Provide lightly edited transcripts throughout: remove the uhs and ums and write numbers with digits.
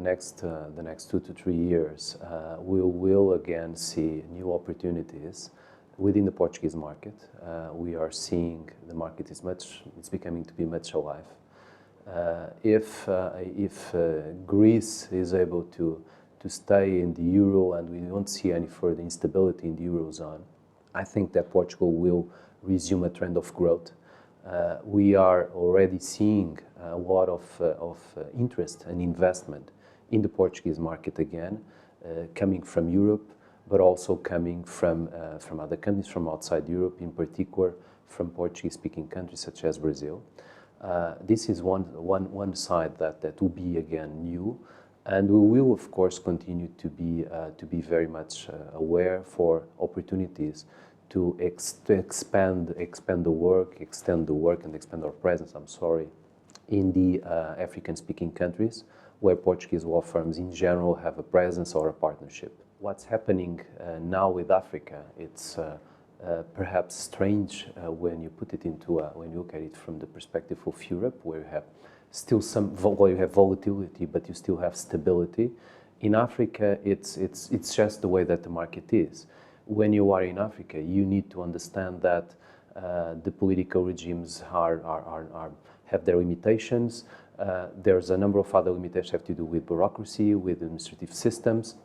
the next 2 to 3 years, we will again see new opportunities within the Portuguese market. We are seeing the market it's becoming to be much alive. If Greece is able to stay in the euro and we don't see any further instability in the eurozone, I think that Portugal will resume a trend of growth. We are already seeing a lot of interest and investment in the Portuguese market again, coming from Europe, but also coming from other countries from outside Europe, in particular from Portuguese-speaking countries such as Brazil. This is one side that will be again new, and we will of course continue to be very much aware for opportunities to expand the work, extend the work, and expand our presence. In the African-speaking countries, where Portuguese law firms in general have a presence or a partnership. What's happening now with Africa, it's perhaps strange when you put it into when you look at it from the perspective of Europe, where you have still you have volatility, but you still have stability. In Africa, it's just the way that the market is. When you are in Africa, you need to understand that the political regimes have their limitations. There's a number of other limitations that have to do with bureaucracy, with administrative systems.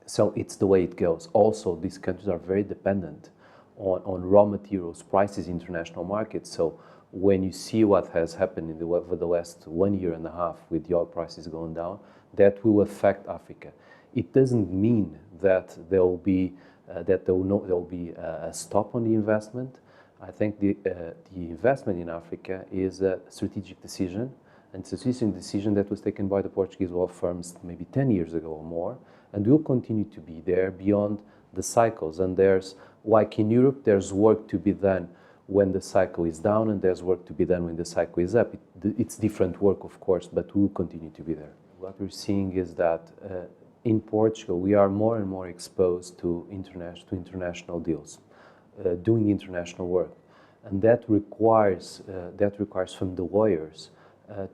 So it's the way it goes. Also, these countries are very dependent on raw materials prices in international markets. So when you see what has happened over the last 1 year and a half with the oil prices going down, that will affect Africa. It doesn't mean that there will be a stop on the investment. I think the investment in Africa is a strategic decision, and it's a strategic decision that was taken by the Portuguese law firms maybe 10 years ago or more, and will continue to be there beyond the cycles. And there's, like in Europe, there's work to be done when the cycle is down, and there's work to be done when the cycle is up. It's different work, of course, but we will continue to be there. What we're seeing is that in Portugal, we are more and more exposed to international deals, doing international work, and that requires from the lawyers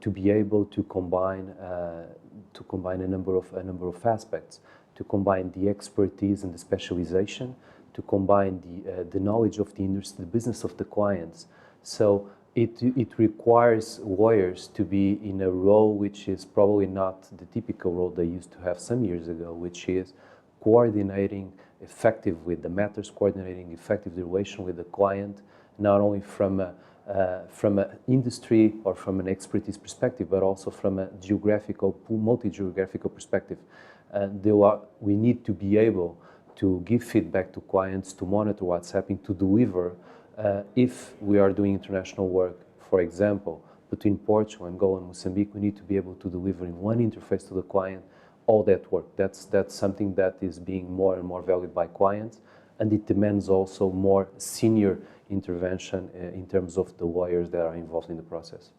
to be able to combine a number of aspects, to combine the expertise and the specialization, to combine the knowledge of the industry, the business of the clients. So it requires lawyers to be in a role which is probably not the typical role they used to have some years ago, which is coordinating effective with the matters, coordinating effective the relation with the client, not only from an industry or from an expertise perspective, but also from a multi-geographical perspective. We need to be able to give feedback to clients, to monitor what's happening, to deliver. If we are doing international work, for example, between Portugal, Angola, and Mozambique, we need to be able to deliver in one interface to the client all that work. That's something that is being more and more valued by clients, and it demands also more senior intervention in terms of the lawyers that are involved in the process.